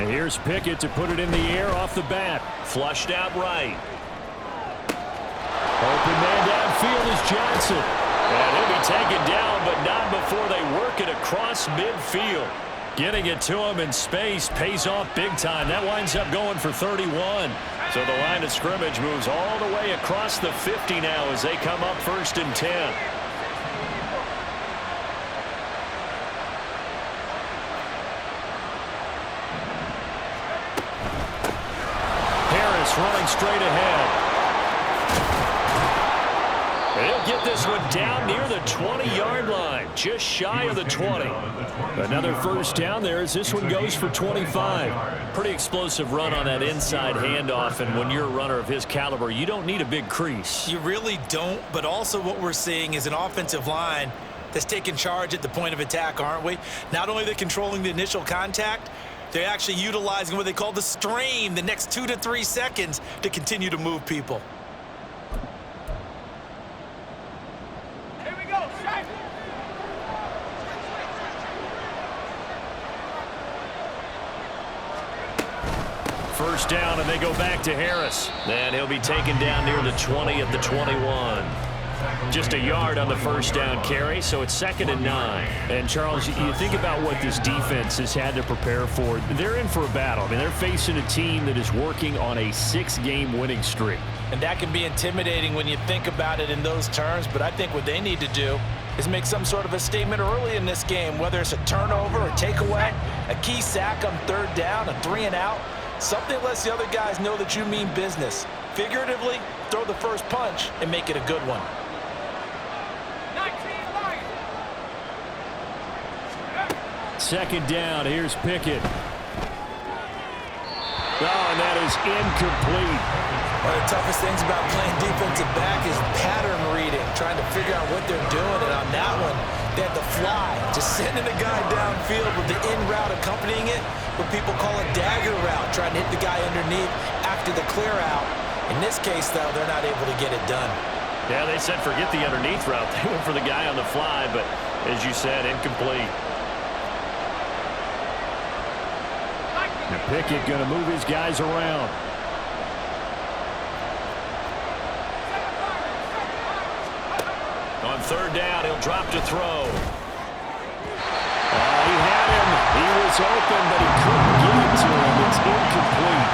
And here's Pickett to put it in the air off the bat. Flushed out right. Open man downfield is Johnson. And he'll be taken down, but not before they work it across midfield. Getting it to him in space pays off big time. That winds up going for 31. So the line of scrimmage moves all the way across the 50 now as they come up 1st and 10. Harris running straight ahead. He'll get this one down near the 20-yard line, just shy of the 20. Another first down there as this one goes for 25. Pretty explosive run on that inside handoff, and when you're a runner of his caliber, you don't need a big crease. You really don't, but also what we're seeing is an offensive line that's taking charge at the point of attack, aren't we? Not only are they controlling the initial contact, they're actually utilizing what they call the strain the next 2 to 3 seconds to continue to move people. First down, and they go back to Harris. And he'll be taken down near the 20 at the 21. Just a yard on the first down carry, so it's 2nd and 9. And, Charles, you think about what this defense has had to prepare for. They're in for a battle. I mean, they're facing a team that is working on a 6-game winning streak. And that can be intimidating when you think about it in those terms, but I think what they need to do is make some sort of a statement early in this game, whether it's a turnover, a takeaway, a key sack on 3rd down, a 3-and-out. Something that lets the other guys know that you mean business. Figuratively, throw the first punch and make it a good one. 2nd down, here's Pickett. Oh, and that is incomplete. One of the toughest things about playing defensive back is pattern reading, trying to figure out what they're doing. And on that one, they had the fly, just sending a guy downfield with the in route accompanying it, what people call a dagger route, trying to hit the guy underneath after the clear out. In this case, though, they're not able to get it done. Yeah, they said forget the underneath route. They went for the guy on the fly, but as you said, incomplete. Now Pickett going to move his guys around. On 3rd down, he'll drop to throw. He had him. He was open, but he couldn't get it to him. It's incomplete.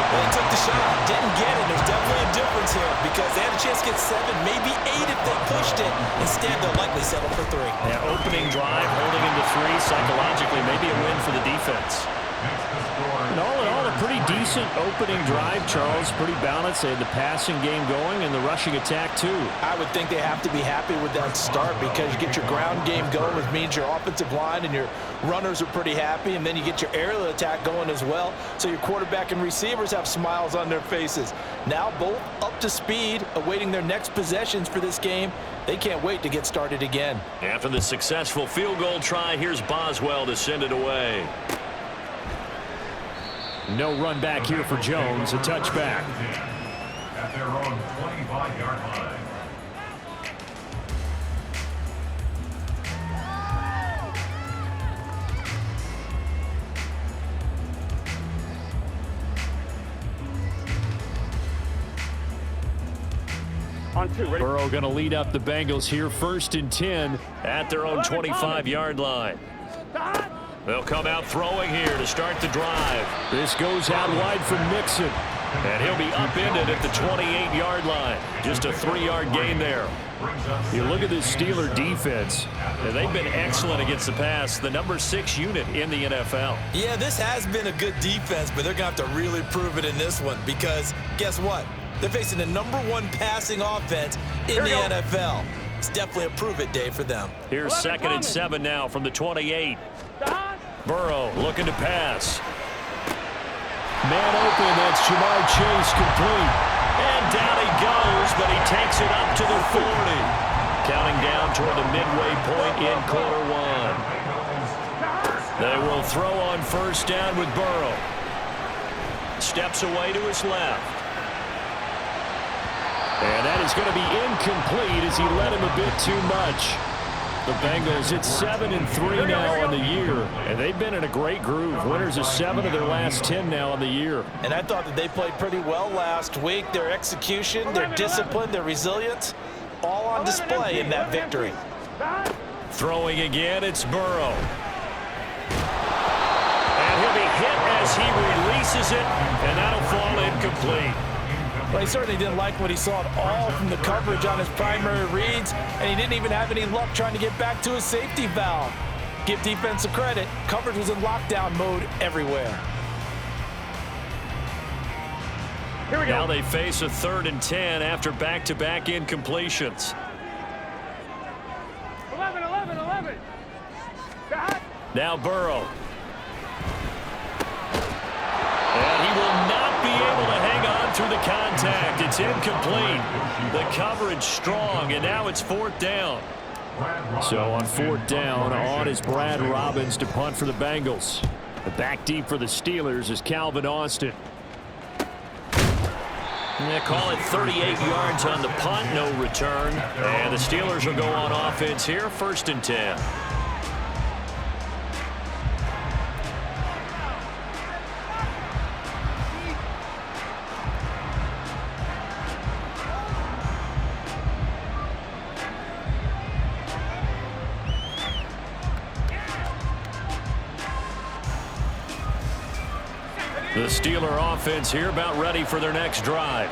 Well, he took the shot, didn't get it. There's definitely a difference here because they had a chance to get 7, maybe 8 if they pushed it. Instead, they'll likely settle for 3. Yeah, opening drive, holding him to 3. Psychologically, maybe a win for the defense. And all in all, a pretty decent opening drive, Charles. Pretty balanced. They had the passing game going and the rushing attack, too. I would think they have to be happy with that start because you get your ground game going, which means your offensive line and your runners are pretty happy, and then you get your aerial attack going as well. So your quarterback and receivers have smiles on their faces. Now both up to speed, awaiting their next possessions for this game. They can't wait to get started again. After the successful field goal try, here's Boswell to send it away. No run back here for Jones, a touchback. At their own 25-yard line. Burrow going to lead up the Bengals here, 1st and 10 at their own 25-yard line. They'll come out throwing here to start the drive. This goes out wide from Mixon. And he'll be upended at the 28-yard line. Just a 3-yard gain there. You look at this Steeler defense, and they've been excellent against the pass, the number 6 unit in the NFL. Yeah, this has been a good defense, but they're going to have to really prove it in this one because guess what? They're facing the number 1 passing offense in the NFL. It's definitely a prove-it day for them. Here's 2nd and 7 now from the 28. Burrow looking to pass. Man open, that's Jamar Chase complete. And down he goes, but he takes it up to the 40. Counting down toward the midway point in quarter 1. They will throw on 1st down with Burrow. Steps away to his left. And that is going to be incomplete as he led him a bit too much. The Bengals, it's 7-3 now on the year, and they've been in a great groove. Winners of 7 of their last 10 now on the year. And I thought that they played pretty well last week. Their execution, their discipline, their resilience, all on display in that victory. Throwing again, it's Burrow. And he'll be hit as he releases it, and that'll fall incomplete. Well, he certainly didn't like what he saw at all from the coverage on his primary reads, and he didn't even have any luck trying to get back to his safety valve. Give defense credit. Coverage was in lockdown mode everywhere. Here we go. Now they face a 3rd and 10 after back-to-back incompletions. 11. Now Burrow. And he will not be able to hang on through the contact. It's incomplete. The coverage strong, and now it's 4th down. So on 4th down, on is Brad Robbins to punt for the Bengals. The back deep for the Steelers is Calvin Austin. They call it 38 yards on the punt, no return. And the Steelers will go on offense here, 1st and 10. The Steeler offense here about ready for their next drive.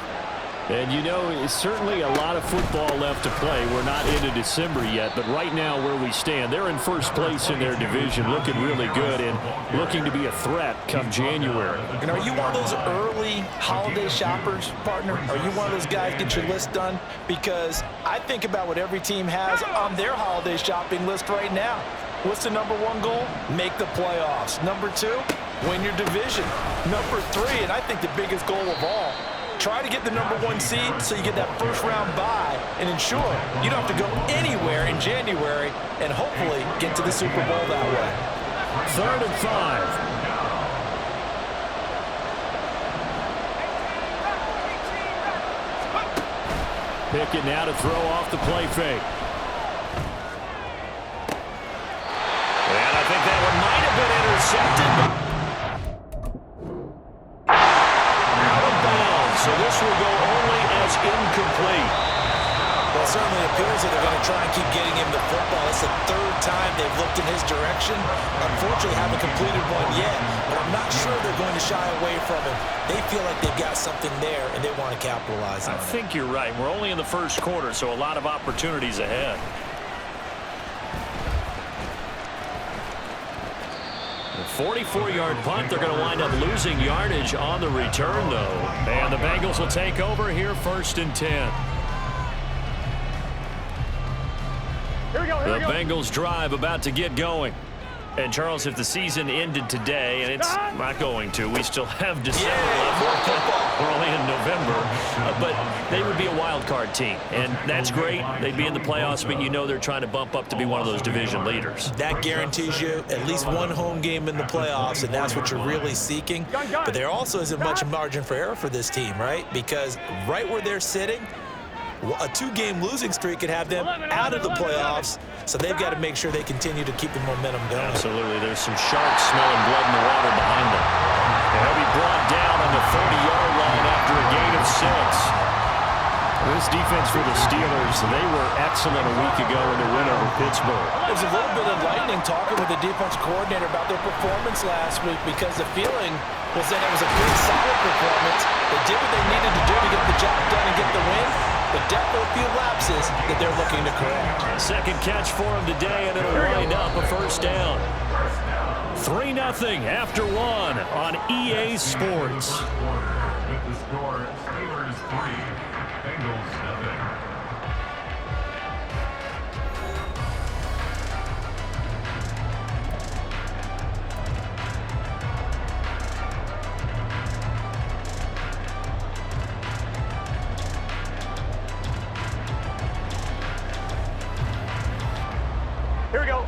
And you know, it's certainly a lot of football left to play. We're not into December yet, but right now where we stand, they're in 1st place in their division, looking really good and looking to be a threat come January. And are you one of those early holiday shoppers, partner? Are you one of those guys get your list done? Because I think about what every team has on their holiday shopping list right now. What's the number 1 goal? Make the playoffs. Number 2, win your division. Number 3, and I think the biggest goal of all, try to get the number 1 seed so you get that 1st round bye and ensure you don't have to go anywhere in January and hopefully get to the Super Bowl that way. 3rd and 5. Pickett now to throw off the play fake. And I think that one might have been intercepted. Out of bounds, so this will go only as incomplete. Well, it certainly appears that they're going to try and keep getting him the football. It's the 3rd time they've looked in his direction. Unfortunately, haven't completed one yet, but I'm not sure they're going to shy away from him. They feel like they've got something there, and they want to capitalize on it. I think you're right. We're only in the 1st quarter, so a lot of opportunities ahead. A 44-yard punt. They're going to wind up losing yardage on the return, though. And the Bengals will take over here, 1st and 10. Here we go. The Bengals drive about to get going. And, Charles, if the season ended today, and it's not going to, we still have December left. We're only in November. But they would be a wild card team. And that's great. They'd be in the playoffs, but you know they're trying to bump up to be one of those division leaders. That guarantees you at least 1 home game in the playoffs, and that's what you're really seeking. But there also isn't much margin for error for this team, right? Because right where they're sitting, a 2-game losing streak could have them out of the playoffs, so they've got to make sure they continue to keep the momentum going. Absolutely. There's some sharks smelling blood in the water behind them. And he'll be brought down on the 30-yard line after a gain of 6. This defense for the Steelers, they were excellent a week ago in the win over Pittsburgh. There's a little bit of lightning talking with the defense coordinator about their performance last week because the feeling was that it was a good, solid performance. They did what they needed to do to get the job done and get the win, but definitely a few lapses that they're looking to correct. Second catch for him today, and it'll wind up a 1st down. 3-0 after 1 on EA Sports. With the score, Steelers 3, Bengals 0. Here we go.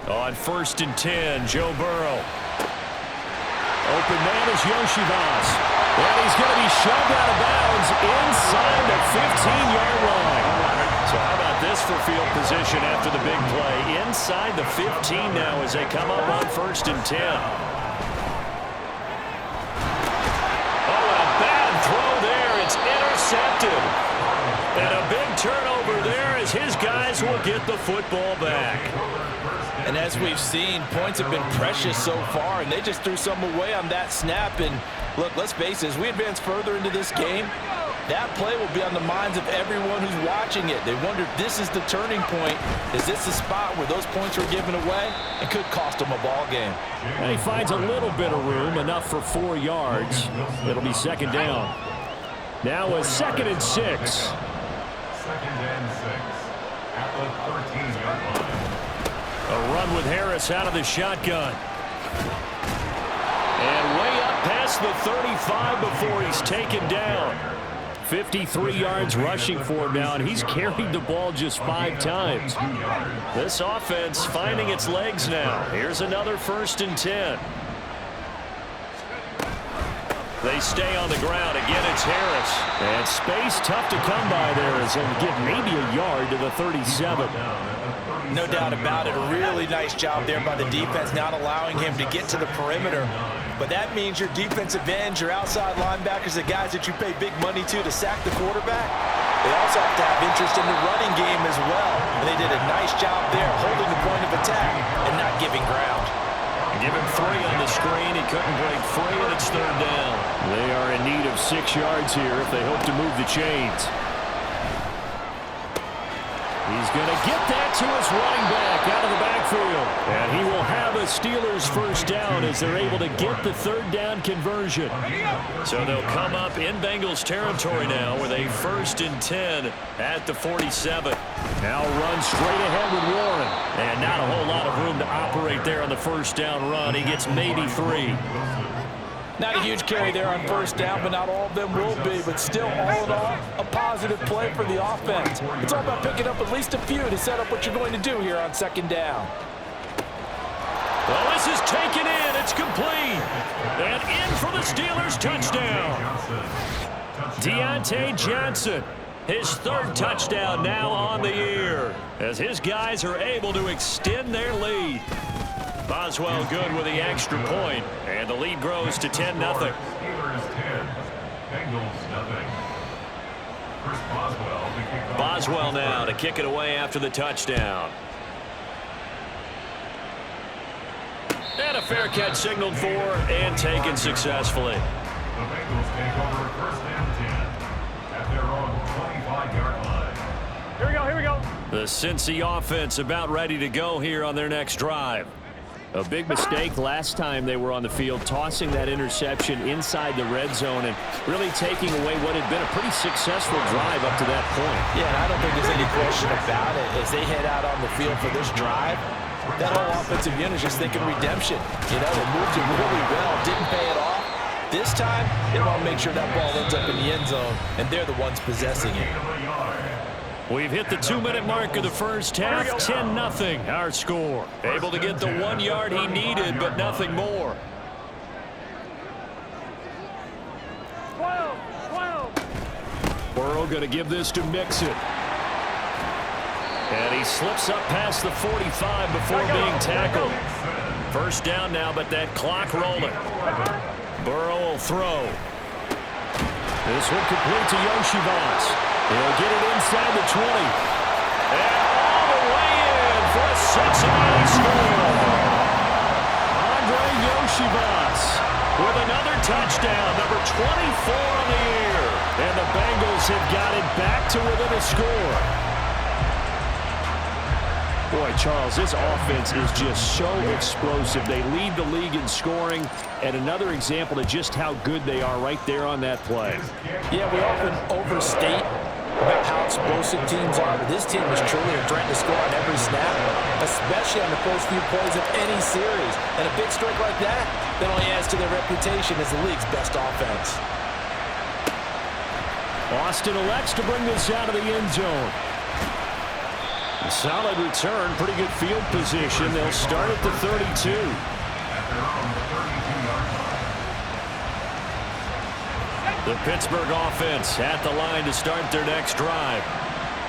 On 1st and 10, Joe Burrow. Open man is Yoshibas. And he's going to be shoved out of bounds inside the 15-yard line. So how about this for field position after the big play? Inside the 15 now as they come up on 1st and 10. Oh, and a bad throw there. It's intercepted. And a big turnover there as his guys will get the football back. And as we've seen, points have been precious so far, and they just threw some away on that snap. And look, let's face it, as we advance further into this game, that play will be on the minds of everyone who's watching it. They wonder if this is the turning point. Is this the spot where those points were given away? It could cost them a ball game. And he finds a little bit of room, enough for 4 yards. It'll be 2nd down. Now a 2nd and 6. 2nd and 6 at the 13-yard line. A run with Harris out of the shotgun. And way up past the 35 before he's taken down. 53 yards rushing for him now, and he's carried the ball just 5 times. This offense finding its legs now. Here's another 1st and 10. They stay on the ground. Again, it's Harris. And space tough to come by there as he'll get maybe a yard to the 37. No doubt about it. A really nice job there by the defense, not allowing him to get to the perimeter. But that means your defensive ends, your outside linebackers, the guys that you pay big money to sack the quarterback, they also have to have interest in the running game as well. And they did a nice job there holding the point of attack and not giving ground. Give him 3 on the screen. He couldn't break free, and it's 3rd down. They are in need of 6 yards here if they hope to move the chains. He's going to get that to his running back out of the backfield. And he will have a Steelers 1st down as they're able to get the 3rd down conversion. So they'll come up in Bengals territory now with a 1st and 10 at the 47. Now run straight ahead with Warren. And not a whole lot of room to operate there on the 1st down run. He gets maybe 3. Not a huge carry there on 1st down, but not all of them will be. But still, all in all, a positive play for the offense. It's all about picking up at least a few to set up what you're going to do here on 2nd down. Well, this is taken in. It's complete. And in for the Steelers touchdown. Deontay Johnson, his 3rd touchdown now on the year, as his guys are able to extend their lead. Boswell good with the extra point, and the lead grows to 10-0. Steelers 10, Bengals nothing. First Boswell to kick off. Boswell now to kick it away after the touchdown. And a fair catch signaled for and taken successfully. The Bengals take over 1st and 10 at their own 25-yard line. Here we go, here we go. The Cincy offense about ready to go here on their next drive. A big mistake last time they were on the field, tossing that interception inside the red zone and really taking away what had been a pretty successful drive up to that point. Yeah, and I don't think there's any question about it. As they head out on the field for this drive, that whole offensive unit is just thinking redemption. You know, they moved it really well, didn't pay it off. This time, they want to make sure that ball ends up in the end zone, and they're the ones possessing it. We've hit the 2-minute mark of the 1st half. 10-0 our score. Able to get the 1 yard he needed, but nothing more. 12. Burrow going to give this to Mixon. And he slips up past the 45 before being tackled. 1st down now, but that clock rolling. Burrow will throw. This one complete to Yoshivas. He'll get it inside the 20. And all the way in for a Cincinnati score. Andre Yoshivas with another touchdown, number 24 on the year. And the Bengals have got it back to within a score. Boy, Charles, this offense is just so explosive. They lead the league in scoring, and another example of just how good they are right there on that play. Yeah, we often overstate about how explosive teams are, but this team is truly a threat to score on every snap, especially on the first few plays of any series. And a big strike like that only adds to their reputation as the league's best offense. Austin elects to bring this out of the end zone. A solid return, pretty good field position. They'll start at the 32. The Pittsburgh offense at the line to start their next drive.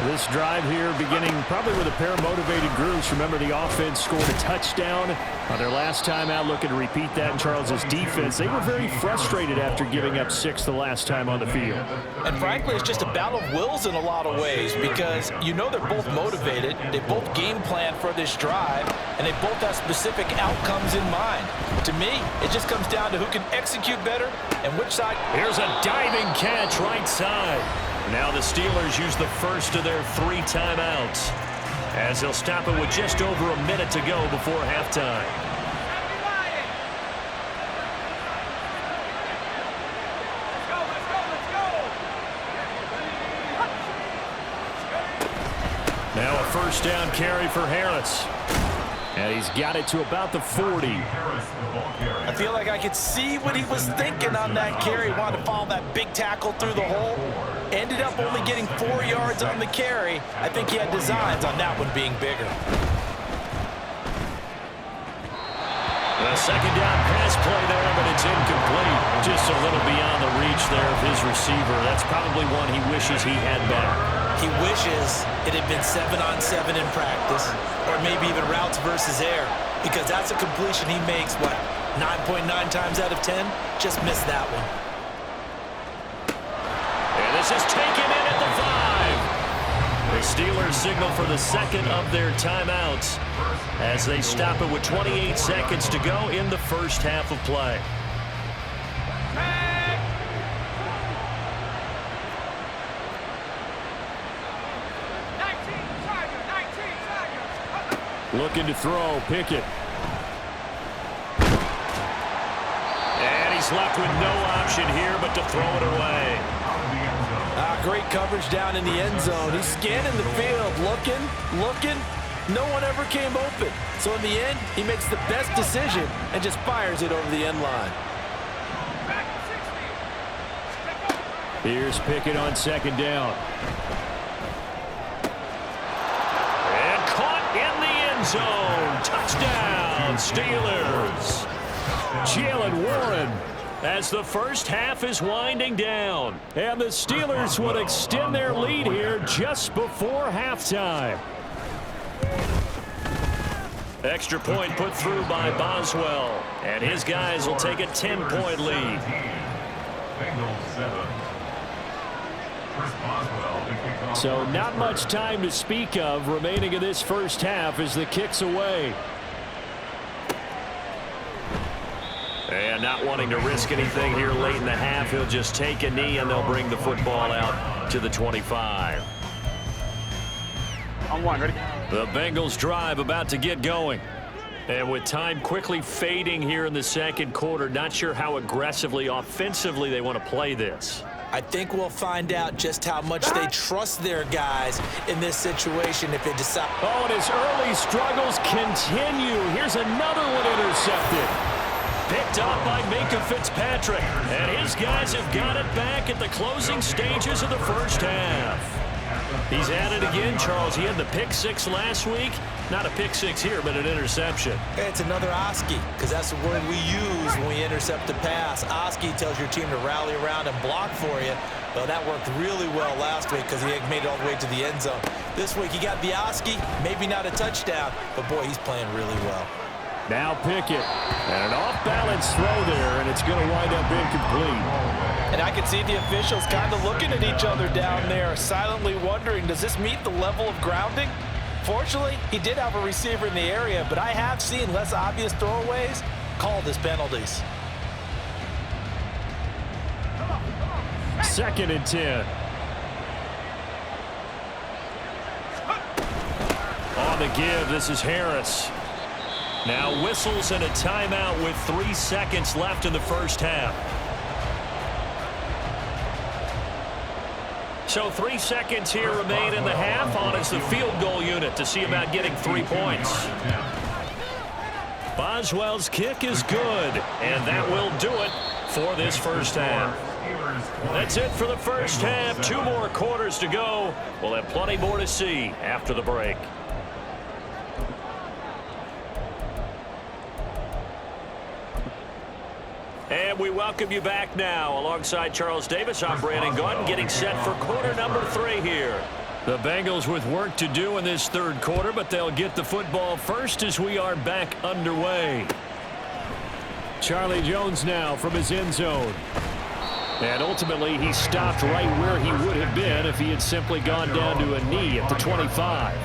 This drive here beginning probably with a pair of motivated groups. Remember, the offense scored a touchdown on their last time out, looking to repeat that in Charles's defense. They were very frustrated after giving up 6 the last time on the field. And frankly, it's just a battle of wills in a lot of ways because you know they're both motivated. They both game plan for this drive, and they both have specific outcomes in mind. To me, it just comes down to who can execute better and which side. Here's a diving catch right side. Now the Steelers use the first of their 3 timeouts as they'll stop it with just over a minute to go before halftime. Now a first down carry for Harris. And he's got it to about the 40. I feel like I could see what he was thinking on that carry. Wanted to follow that big tackle through the hole. Ended up only getting 4 yards on the carry. I think he had designs on that one being bigger. The second down pass play there, but it's incomplete. Just a little beyond the reach there of his receiver. That's probably one he wishes he had back. He wishes it had been 7-on-7 in practice, or maybe even routes versus air, because that's a completion he makes, what, 9.9 times out of 10? Just missed that one. And this is taken in at the 5. The Steelers signal for the second of their timeouts as they stop it with 28 seconds to go in the first half of play. Looking to throw, Pickett. And he's left with no option here but to throw it away. Great coverage down in the end zone. He's scanning the field, looking. No one ever came open. So in the end, he makes the best decision and just fires it over the end line. Here's Pickett on second down. And caught in the end zone. Touchdown, Steelers. Jalen Warren as the first half is winding down. And the Steelers would extend their lead here just before halftime. Extra point put through by Boswell. And his guys will take a 10-point lead. Bengals 7. Chris Boswell to kick off. So not much time to speak of remaining in this first half as the kick's away. And not wanting to risk anything here late in the half, he'll just take a knee and they'll bring the football out to the 25. On one, ready? The Bengals drive about to get going. And with time quickly fading here in the second quarter, not sure how aggressively, offensively they want to play this. I think we'll find out just how much they trust their guys in this situation if they decide. Oh, and his early struggles continue. Here's another one intercepted. Picked up by Minka Fitzpatrick. And his guys have got it back at the closing stages of the first half. He's at it again, Charles. He had the pick 6 last week. Not a pick 6 here, but an interception. It's another Oski, because that's the word we use when we intercept a pass. Oski tells your team to rally around and block for you. Well, that worked really well last week because he made it all the way to the end zone. This week he got the Oski, maybe not a touchdown, but boy, he's playing really well. Now Pickett, and an off-balance throw there, and it's going to wind up incomplete. And I can see the officials kind of looking at each other down there, silently wondering, does this meet the level of grounding? Fortunately, he did have a receiver in the area, but I have seen less obvious throwaways called as penalties. 2nd and 10. On the give, this is Harris. Now whistles and a timeout with 3 seconds left in the first half. So 3 seconds here remain in the half. On is the field goal unit to see about getting 3 points. Boswell's kick is good, and that will do it for this first half. That's it for the first half. 2 more quarters to go. We'll have plenty more to see after the break. And We welcome you back now. Alongside Charles Davis, I'm Brandon Gaudin, getting set for quarter number 3 here. The Bengals with work to do in this third quarter, but they'll get the football first as we are back underway. Charlie Jones now from his end zone. And ultimately, he stopped right where he would have been if he had simply gone down to a knee at the 25.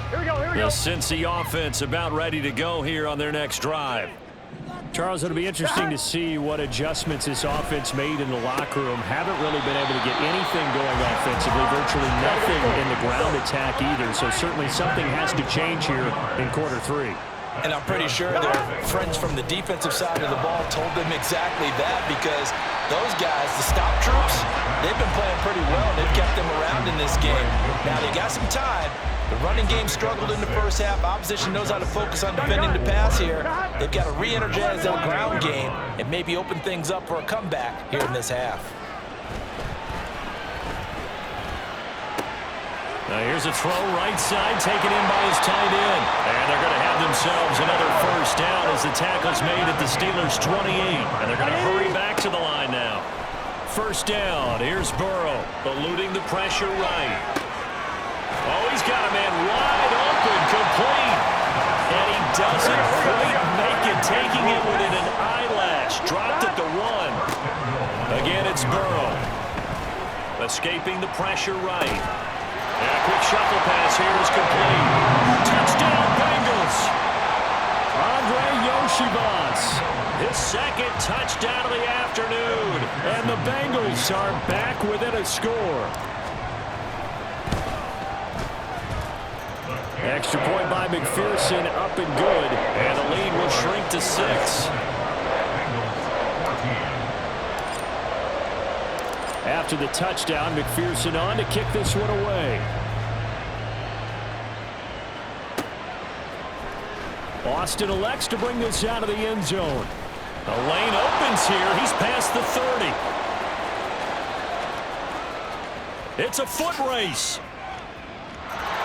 Here we go, here we go. The Cincy offense about ready to go here on their next drive. Charles, it'll be interesting to see what adjustments this offense made in the locker room. Haven't really been able to get anything going offensively, virtually nothing in the ground attack either. So certainly something has to change here in quarter 3. And I'm pretty sure their friends from the defensive side of the ball told them exactly that, because those guys, the stop troops, they've been playing pretty well. They've kept them around in this game. Now, they got some time. The running game struggled in the first half. Opposition knows how to focus on defending the pass here. They've got to re-energize that ground game and maybe open things up for a comeback here in this half. Now here's a throw right side, taken in by his tight end. And they're going to have themselves another first down as the tackle's made at the Steelers' 28. And they're going to hurry back to the line now. First down, here's Burrow, eluding the pressure right. Oh, he's got a man wide open, complete. And he doesn't quite make it, taking it within an eyelash. Dropped at the 1. Again, it's Burrow. Escaping the pressure right. And a quick shuffle pass here is complete. Touchdown, Bengals. Andre Yoshibas. His second touchdown of the afternoon. And the Bengals are back within a score. Extra point by McPherson, up and good. And the lead will shrink to 6. After the touchdown, McPherson on to kick this one away. Austin elects to bring this out of the end zone. The lane opens here. He's past the 30. It's a foot race.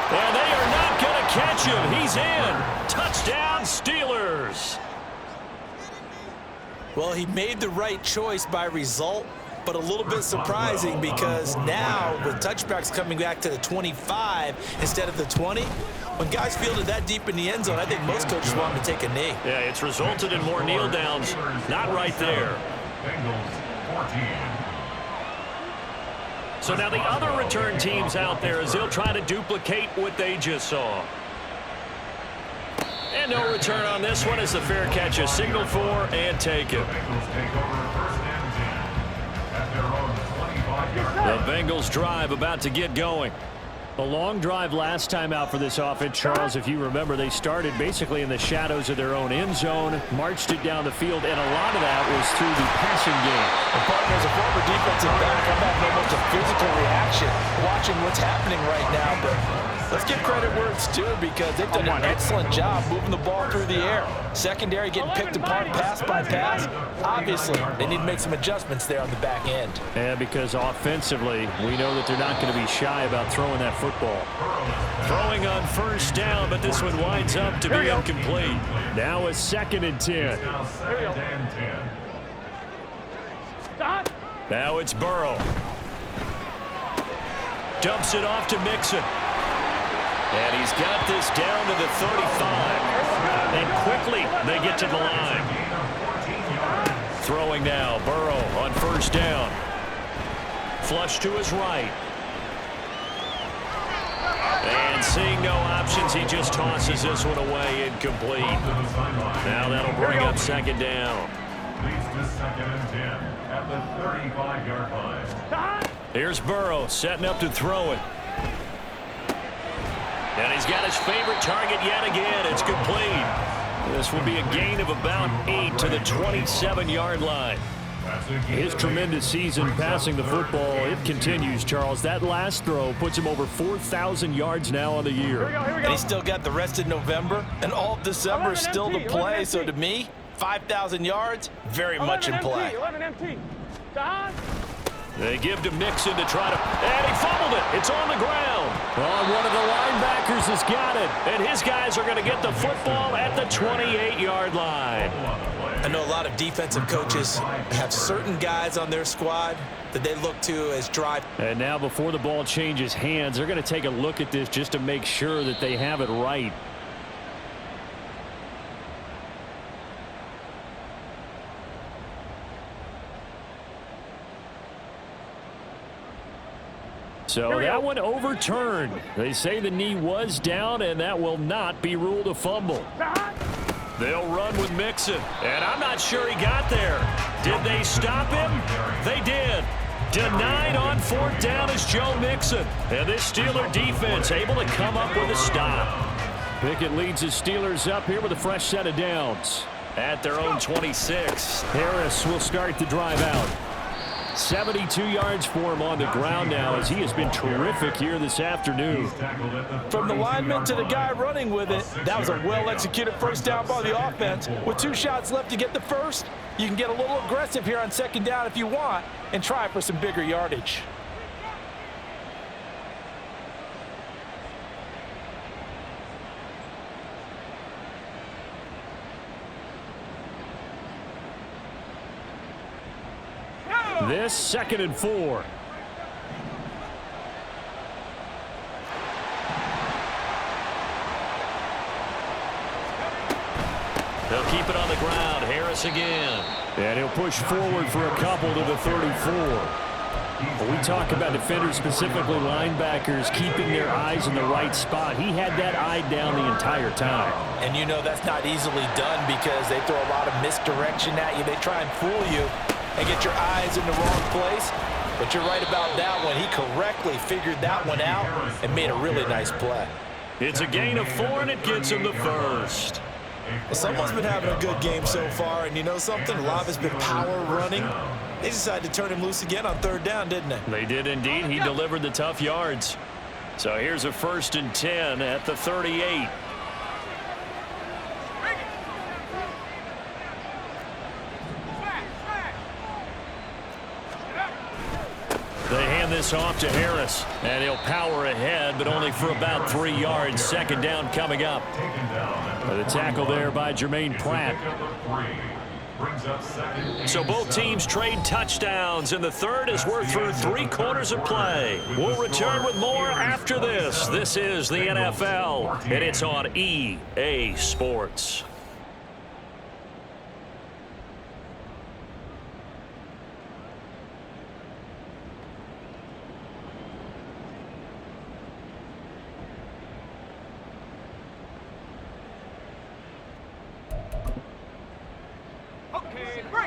And they are not going to catch him. He's in. Touchdown, Steelers. Well, he made the right choice by result, but a little bit surprising because now with touchbacks coming back to the 25 instead of the 20, when guys fielded that deep in the end zone, I think most coaches want him to take a knee. Yeah, it's resulted in more kneel downs. Not right there. Bengals 14. So now the other return teams out there as they'll try to duplicate what they just saw. And no return on this one as the fair catch is signaled for and taken. Bengals take over first and 10 at their own 25-yard line. The Bengals drive about to get going. A long drive last time out for this offense, Charles. If you remember, they started basically in the shadows of their own end zone, marched it down the field, and a lot of that was through the passing game. And partner, as a former defensive back, I'm having almost a physical reaction watching what's happening right now. But let's give credit where it's due because they've done an excellent job moving the ball through the air. Secondary getting picked apart pass by pass. Obviously, they need to make some adjustments there on the back end. And because offensively, we know that they're not going to be shy about throwing that football. Throwing on first down, but this one winds up to be incomplete. Now a 2nd and 10. Now second and 10. Stop. Now it's Burrow. Dumps it off to Mixon. And he's got this down to the 35. And quickly they get to the line. Throwing now, Burrow on first down. Flush to his right. And seeing no options, he just tosses this one away, incomplete. Now that'll bring up second down. Leads to second and 10 at the 35-yard line. Here's Burrow setting up to throw it. And he's got his favorite target yet again. It's complete. This will be a gain of about 8 to the 27-yard line. His tremendous season passing the football, it continues, Charles. That last throw puts him over 4,000 yards now on the year. And he's still got the rest of November and all of December still to play. So to me, 5,000 yards, very much in play. 11 MT. Don. They give to Mixon to try to, and he fumbled it. It's on the ground. Oh, one of the linebackers has got it. And his guys are going to get the football at the 28-yard line. I know a lot of defensive coaches have certain guys on their squad that they look to as drive. And now before the ball changes hands, they're going to take a look at this just to make sure that they have it right. So that one overturned. They say the knee was down, and that will not be ruled a fumble. They'll run with Mixon, and I'm not sure he got there. Did they stop him? They did. Denied on fourth down is Joe Mixon. And this Steeler defense able to come up with a stop. Pickett leads his Steelers up here with a fresh set of downs. At their own 26. Harris will start the drive out. 72 yards for him on the ground now as he has been terrific here this afternoon. From the lineman to the guy running with it, that was a well-executed first down by the offense. With 2 shots left to get the first, you can get a little aggressive here on second down if you want and try for some bigger yardage. This 2nd and 4. They'll keep it on the ground. Harris again. And he'll push forward for a couple to the 34. When we talk about defenders, specifically linebackers, keeping their eyes in the right spot, he had that eye down the entire time. And you know that's not easily done because they throw a lot of misdirection at you. They try and fool you and get your eyes in the wrong place. But you're right about that one. He correctly figured that one out and made a really nice play. It's a gain of 4, and it gets him the first. Well, someone's been having a good game so far, and you know something? A lot has been power running. They decided to turn him loose again on third down, didn't they? They did indeed. He delivered the tough yards. So here's a 1st and 10 at the 38. They hand this off to Harris, and he'll power ahead, but only for about 3 yards. 2nd down coming up. The tackle there by Jermaine Pratt. So both teams trade touchdowns, and the third as we're through 3 quarters of play. We'll return with more after this. This is the NFL, and it's on EA Sports.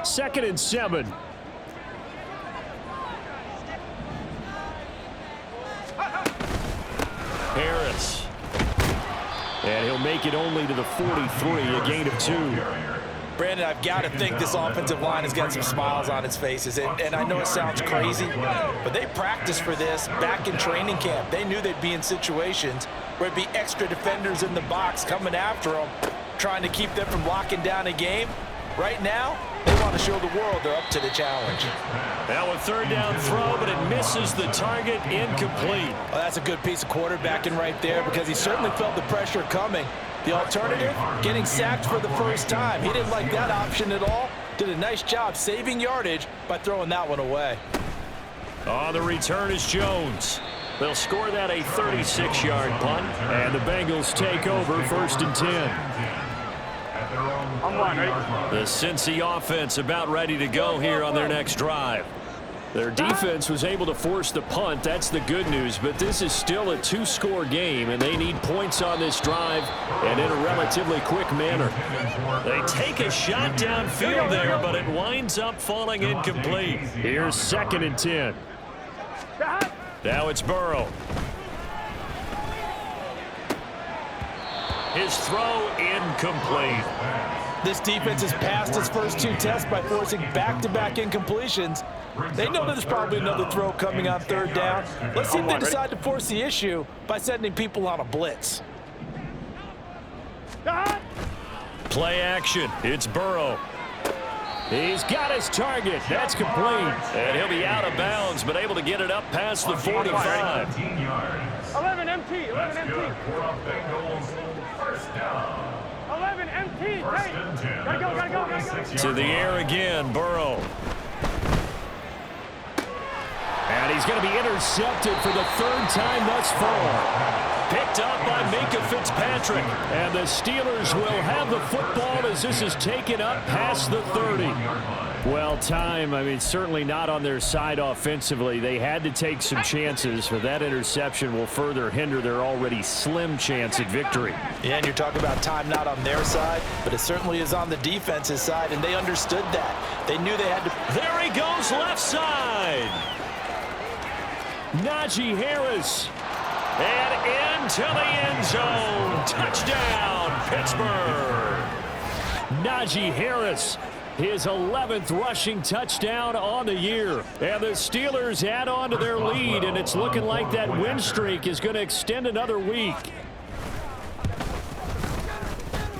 Second and 7. Harris. And he'll make it only to the 43, a gain of 2. Brandon, I've got to think this offensive line has got some smiles on its faces. And I know it sounds crazy, but they practiced for this back in training camp. They knew they'd be in situations where it'd be extra defenders in the box coming after them, trying to keep them from locking down a game. Right now, they want to show the world they're up to the challenge. Now a 3rd down throw, but it misses the target, incomplete. Well, that's a good piece of quarterbacking right there because he certainly felt the pressure coming. The alternative, getting sacked for the first time. He didn't like that option at all. Did a nice job saving yardage by throwing that one away. On the return is Jones. They'll score that a 36-yard punt. And the Bengals take over 1st and 10. The Cincy offense about ready to go here on their next drive. Their defense was able to force the punt. That's the good news. But this is still a 2-score game, and they need points on this drive and in a relatively quick manner. They take a shot downfield there, but it winds up falling incomplete. Here's 2nd and 10. Now it's Burrow. His throw incomplete. This defense has passed its first 2 tests by forcing back-to-back incompletions. They know there's probably another throw coming on 3rd down. Let's see if they decide to force the issue by sending people on a blitz. Play action. It's Burrow. He's got his target. That's complete. And he'll be out of bounds, but able to get it up past the 45. 15 yards. 11 MT. 11 That's MT. good for a Bengals first down. 11 MT. First Hey. and 10. Gotta go, gotta go, gotta go. 46 To the air again, Burrow. And he's going to be intercepted for the third time thus far. Picked up by Minka Fitzpatrick. And the Steelers will have the football as this is taken up past the 30. Well, time, I mean, certainly not on their side offensively. They had to take some chances, but that interception will further hinder their already slim chance at victory. Yeah, and you're talking about time not on their side, but it certainly is on the defense's side, and they understood that. They knew they had to. There he goes, left side. Najee Harris. And into the end zone. Touchdown, Pittsburgh. Najee Harris, his 11th rushing touchdown on the year. And the Steelers add on to their lead, and it's looking like that win streak is going to extend another week.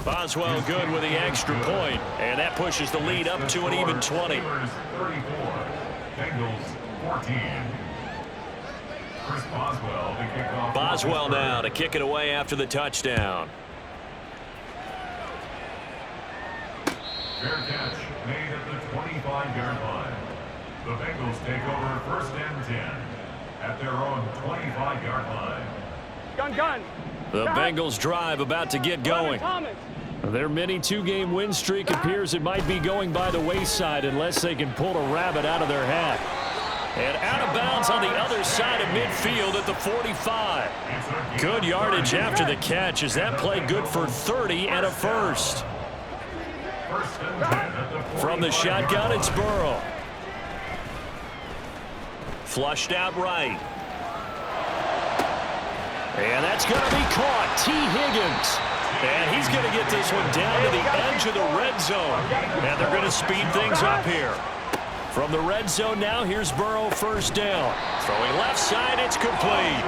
Boswell good with the extra point, and that pushes the lead up to an even 20. Steelers 34. Bengals 14. Chris Boswell to kick off. Boswell now to kick it away after the touchdown. Fair catch made at the 25-yard line. The Bengals take over first and 10 at their own 25-yard line. Gun. The Bengals drive about to get going. Thomas. Their mini two-game win streak appears it might be going by the wayside unless they can pull a rabbit out of their hat. And out of bounds on the other side of midfield at the 45. Good yardage after the catch as that play good for 30 and a first. First and 10 at the 45. From the shotgun, it's Burrow. Flushed out right. And that's going to be caught. T. Higgins. And he's going to get this one down to the edge of the red zone. And they're going to speed things up here. From the red zone now, here's Burrow first down. Throwing left side, it's complete.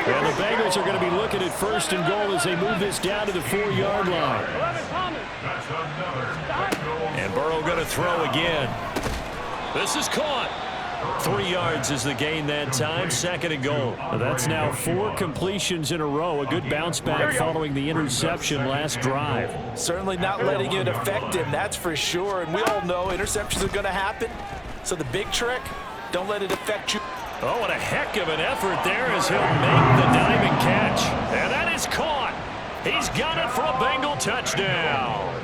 And the Bengals are going to be looking at first and goal as they move this down to the 4-yard line. 11 Thomas. That's another Bengals. And Burrow going to throw again. This is caught. 3 yards is the gain that time, second and goal. That's now 4 completions in a row. A good bounce back following the interception last drive. Certainly not letting it affect him, that's for sure. And we all know interceptions are going to happen. So the big trick, don't let it affect you. Oh, and a heck of an effort there as he'll make the diving catch. And that is caught. He's got it for a Bengal touchdown.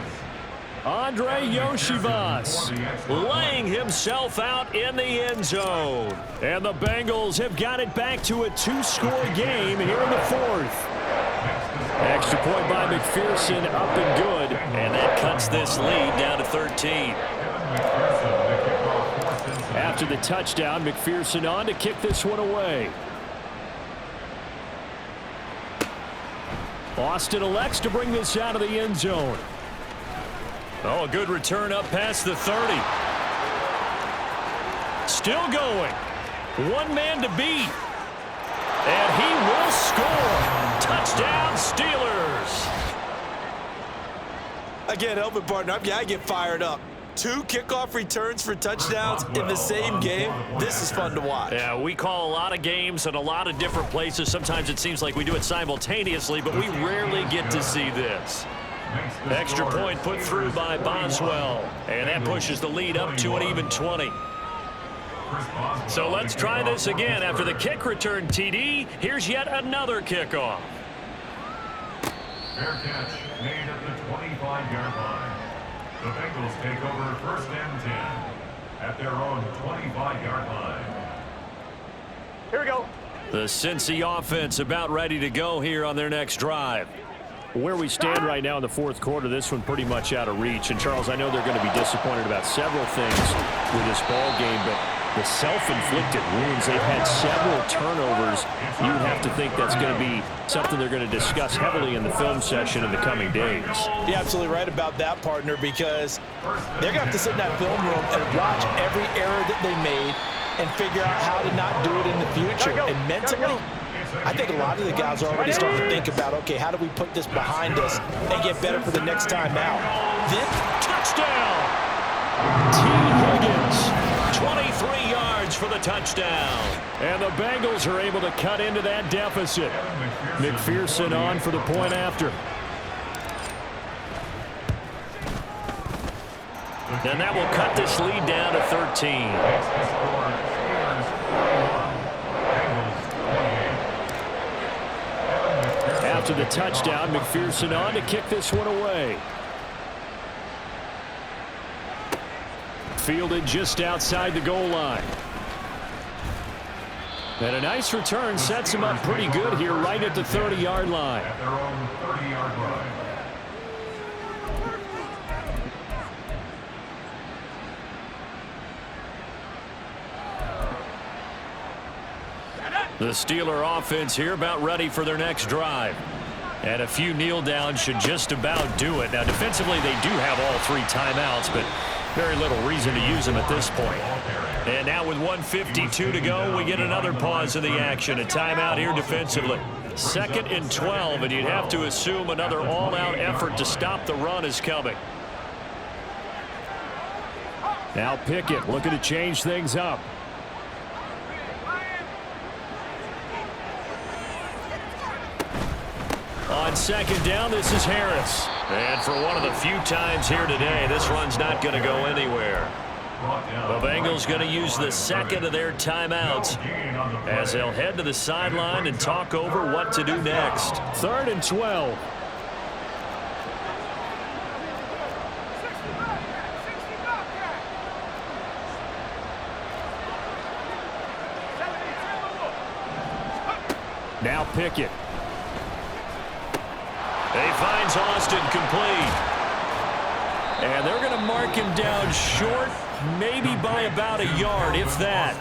Andre Yoshivas Laying himself out in the end zone. and the Bengals have got it back to a 2-score game here in the 4th. Extra point by McPherson, up and good. And that cuts this lead down to 13. After the touchdown, McPherson on to kick this one away. Austin elects to bring this out of the end zone. Oh, a good return up past the 30. Still going. One man to beat. And he will score. Touchdown, Steelers. Again, help me, partner. I get fired up. 2 kickoff returns for touchdowns in the same game. This is fun to watch. Yeah, we call a lot of games in a lot of different places. Sometimes it seems like we do it simultaneously, but we rarely get to see this. Extra point put through by Boswell. And that pushes the lead up to an even 20. So let's try this again. After the kick return TD, here's yet another kickoff. Fair catch made at the 25-yard line. The Bengals take over first and 10 at their own 25-yard line. Here we go. The Cincy offense about ready to go here on their next drive. Where we stand right now in the 4th quarter, this one pretty much out of reach. And, Charles, I know they're going to be disappointed about several things with this ball game, but the self-inflicted wounds, they've had several turnovers. You would have to think that's going to be something they're going to discuss heavily in the film session in the coming days. You're absolutely right about that, partner, because they're going to have to sit in that film room and watch every error that they made and figure out how to not do it in the future. And mentally, I think a lot of the guys are already starting to think about, okay, how do we put this behind us and get better for the next time out? Touchdown! for the touchdown. And the Bengals are able to cut into that deficit. McPherson on for the point after. And that will cut this lead down to 13. After the touchdown, McPherson on to kick this one away. Fielded just outside the goal line. And a nice return sets him up pretty good here right at the 30-yard line. At their own 30-yard line. The Steeler offense here about ready for their next drive. And a few kneel downs should just about do it. Now, defensively, they do have all 3 timeouts, but very little reason to use them at this point. And now with 1:52 to go, we get another pause in the action. A timeout here defensively. 2nd and 12, and you'd have to assume another all-out effort to stop the run is coming. Now Pickett looking to change things up. On 2nd down, this is Harris. And for one of the few times here today, this run's not going to go anywhere. The Bengals going to use the 2nd of their timeouts as they'll head to the sideline and talk over what to do next. 3rd and 12. Now Pickett. He finds Austin complete. And they're going to mark him down short, maybe by about a yard, if that.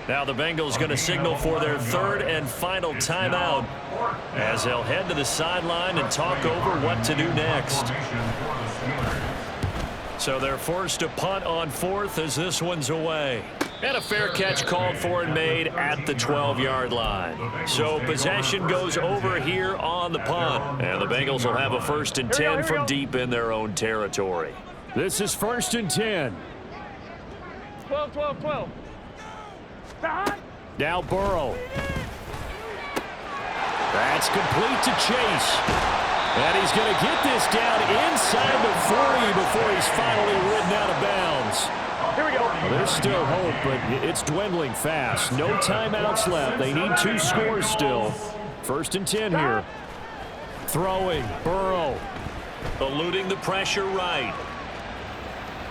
Now the Bengals going to signal for their 3rd and final timeout as they'll head to the sideline and talk over what to do next. So they're forced to punt on 4th as this one's away. And a fair catch called for and made at the 12-yard line. So possession goes over here on the punt. And the Bengals will have a 1st and 10 from deep in their own territory. This is 1st and 10. 12, 12, 12. Now Burrow. That's complete to Chase. And he's going to get this down inside the 40 before he's finally ridden out of bounds. Here we go. There's still hope, but it's dwindling fast. No timeouts left. They need 2 scores still. 1st and 10 here. Throwing. Burrow. Eluding the pressure right.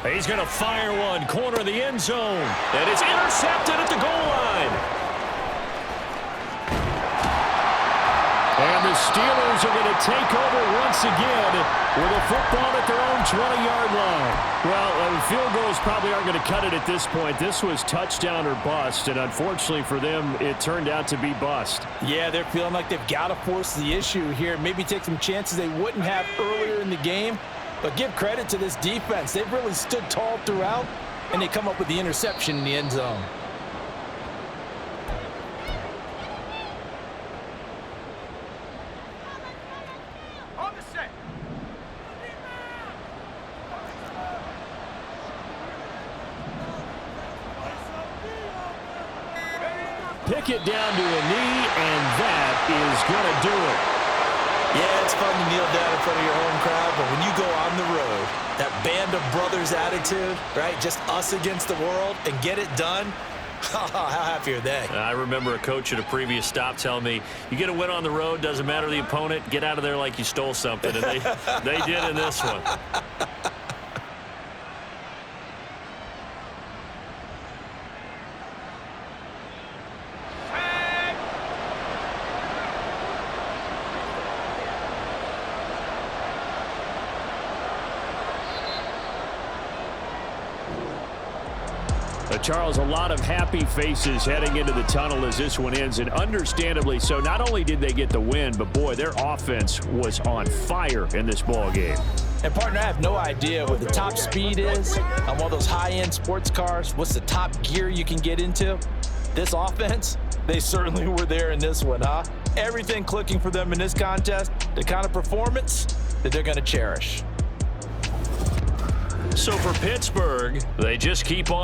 He's going to fire one. Corner of the end zone. And it's intercepted at the goal line. And the Steelers are going to take over once again with a football at their own 20-yard line. Well, field goals probably aren't going to cut it at this point. This was touchdown or bust, and unfortunately for them, it turned out to be bust. Yeah, they're feeling like they've got to force the issue here. Maybe take some chances they wouldn't have earlier in the game. But give credit to this defense. They've really stood tall throughout, and they come up with the interception in the end zone. Pickett down to a knee, and that is going to do it. Yeah, it's fun to kneel down in front of your home crowd, but when you go on the road, that band of brothers attitude, right, just us against the world, and get it done, how happy are they? I remember a coach at a previous stop telling me, you get a win on the road, doesn't matter the opponent, get out of there like you stole something, and they did in this one. Charles, a lot of happy faces heading into the tunnel as this one ends, and understandably so. Not only did they get the win, but boy, their offense was on fire in this ball game. And partner, I have no idea what the top speed is on one of those high-end sports cars. What's the top gear you can get into? This offense, they certainly were there in this one, huh? Everything clicking for them in this contest, the kind of performance that they're going to cherish. So for Pittsburgh, they just keep on